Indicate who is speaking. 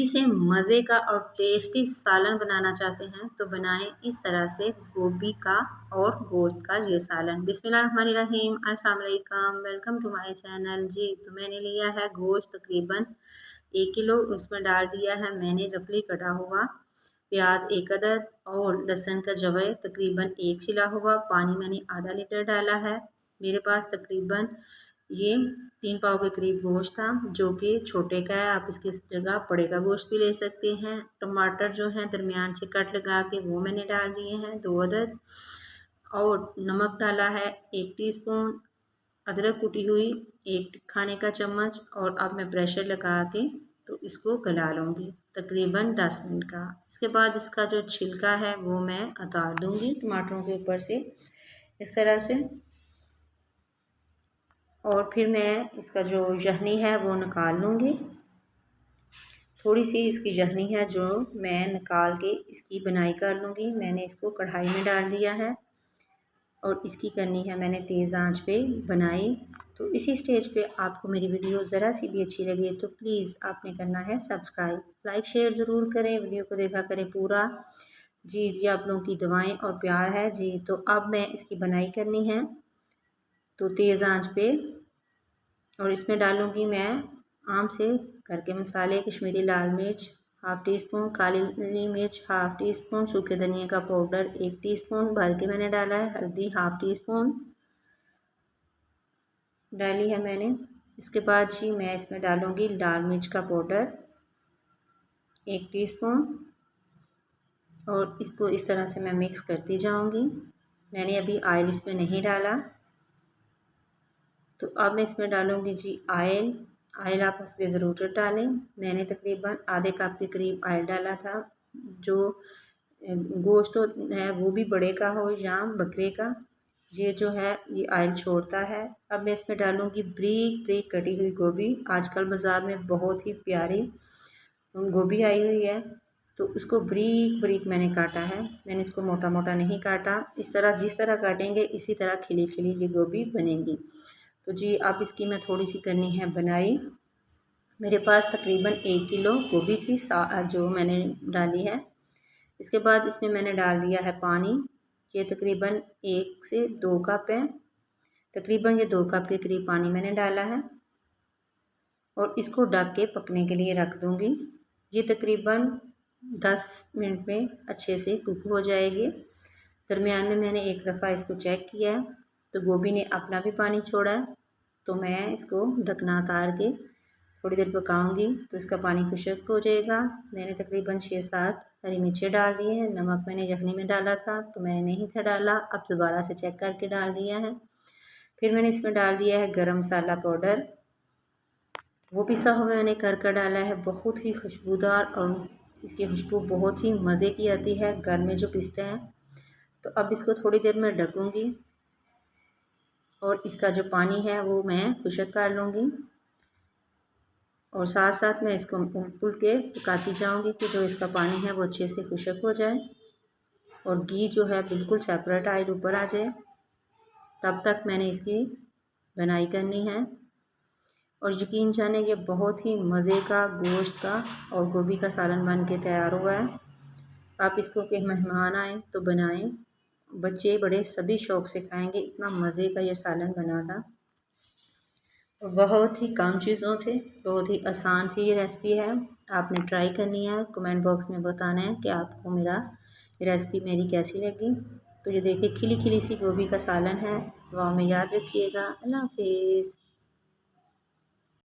Speaker 1: Recipe से मज़े का और टेस्टी सालन बनाना चाहते हैं तो बनाएं इस तरह से गोभी का और गोश्त का ये सालन। बिस्मिल्लाहिर्रहमानिर्रहीम, अस्सलाम वालेकुम, वेलकम टू माय चैनल। जी तो मैंने लिया है गोश्त तकरीबन 1 किलो। उसमें डाल दिया है मैंने रफली कटा हुआ प्याज 1 अदद और लहसुन का जवे तकरीबन 1 छिला हुआ। पानी मैंने आधा लीटर डाला है। मेरे पास तकरीबन ये 3 पाव के करीब गोश्त था जो कि छोटे का है, आप इसकी जगह बड़े का गोश्त भी ले सकते हैं। टमाटर जो है दरमियान से कट लगा के वो मैंने डाल दिए हैं 2 अदद और नमक डाला है 1 टीस्पून। अदरक कुटी हुई 1 खाने का चम्मच और अब मैं प्रेशर लगा के तो इसको गला लूँगी तकरीबन 10 मिनट का। इसके बाद इसका जो छिलका है वो मैं उतार दूँगी टमाटरों के ऊपर से इस तरह से, और फिर मैं इसका जो यखनी है वो निकाल लूँगी। थोड़ी सी इसकी यखनी है जो मैं निकाल के इसकी बनाई कर लूँगी। मैंने इसको कढ़ाई में डाल दिया है और इसकी करनी है मैंने तेज़ आंच पे बनाई। तो इसी स्टेज पे आपको मेरी वीडियो ज़रा सी भी अच्छी लगे तो प्लीज़ आपने करना है सब्सक्राइब, लाइक शेयर ज़रूर करें, वीडियो को देखा करें पूरा। जी जी, आप लोगों की दुआएं और प्यार है जी। तो अब मैं इसकी बनाई करनी है तो तेज़ आंच पे, और इसमें डालूँगी मैं आम से घर के मसाले, कश्मीरी लाल मिर्च 1/2 टीस्पून, काली मिर्च 1/2 टीस्पून, सूखे धनिया का पाउडर 1 टीस्पून भर के मैंने डाला है, हल्दी 1/2 टीस्पून डाली है मैंने। इसके बाद जी मैं इसमें डालूँगी लाल मिर्च का पाउडर 1 टीस्पून और इसको इस तरह से मैं मिक्स करती जाऊँगी। मैंने अभी ऑयल इसमें नहीं डाला। तो अब मैं इसमें डालूँगी जी ऑयल आप इसमें ज़रूर डालें। मैंने तकरीबन आधे कप के करीब ऑयल डाला था। जो गोश्त है वो भी बड़े का हो या बकरे का, ये जो है ये ऑयल छोड़ता है। अब मैं इसमें डालूँगी ब्रीक ब्रीक कटी हुई गोभी। आजकल बाज़ार में बहुत ही प्यारी गोभी आई हुई है तो उसको ब्रीक ब्रीक मैंने काटा है। मैंने इसको मोटा मोटा नहीं काटा, इस तरह जिस तरह काटेंगे इसी तरह खिली खिली ये गोभी बनेगी। तो जी अब इसकी मैं थोड़ी सी करनी है बनाई। मेरे पास तकरीबन 1 किलो गोभी थी जो मैंने डाली है। इसके बाद इसमें मैंने डाल दिया है पानी, ये तकरीबन 1 से 2 कप है। तकरीबन ये 2 कप के करीब पानी मैंने डाला है और इसको ढक के पकने के लिए रख दूँगी। ये तकरीबन 10 मिनट में अच्छे से कुक हो जाएगी। दरमियान में मैंने एक दफ़ा इसको चेक किया है तो गोभी ने अपना भी पानी छोड़ा है। तो मैं इसको ढकना उतार के थोड़ी देर पकाऊंगी तो इसका पानी खुश्क हो जाएगा। मैंने तकरीबन 6-7 हरी मिर्चें डाल दी हैं। नमक मैंने यखनी में डाला था तो मैंने नहीं था डाला, अब दोबारा से चेक करके डाल दिया है। फिर मैंने इसमें डाल दिया है गरम मसाला पाउडर, वो पिसा हुआ मैंने कर डाला है। बहुत ही खुशबूदार और इसकी खुशबू बहुत ही मज़े की आती है घर में जो पिसते हैं। तो अब इसको थोड़ी देर में ढकूँगी और इसका जो पानी है वो मैं खुश्क कर लूँगी और साथ साथ मैं इसको उलट पुलट के पकाती जाऊँगी कि जो इसका पानी है वो अच्छे से खुश्क हो जाए और घी जो है बिल्कुल सेपरेट ऑयल ऊपर आ जाए। तब तक मैंने इसकी बनाई करनी है और यकीन जाने ये बहुत ही मज़े का गोश्त का और गोभी का सालन बन के तैयार हुआ है। आप इसको के मेहमान आए तो बनाएं, बच्चे बड़े सभी शौक़ से खाएंगे, इतना मज़े का ये सालन बना था। तो बहुत ही कम चीज़ों से बहुत ही आसान सी ये रेसिपी है, आपने ट्राई करनी है। कमेंट बॉक्स में बताना है कि आपको मेरा रेसिपी मेरी कैसी लगी। तो ये देखिए खिली खिली सी गोभी का सालन है। दुआ में याद रखिएगा। अल्लाह हाफिज़।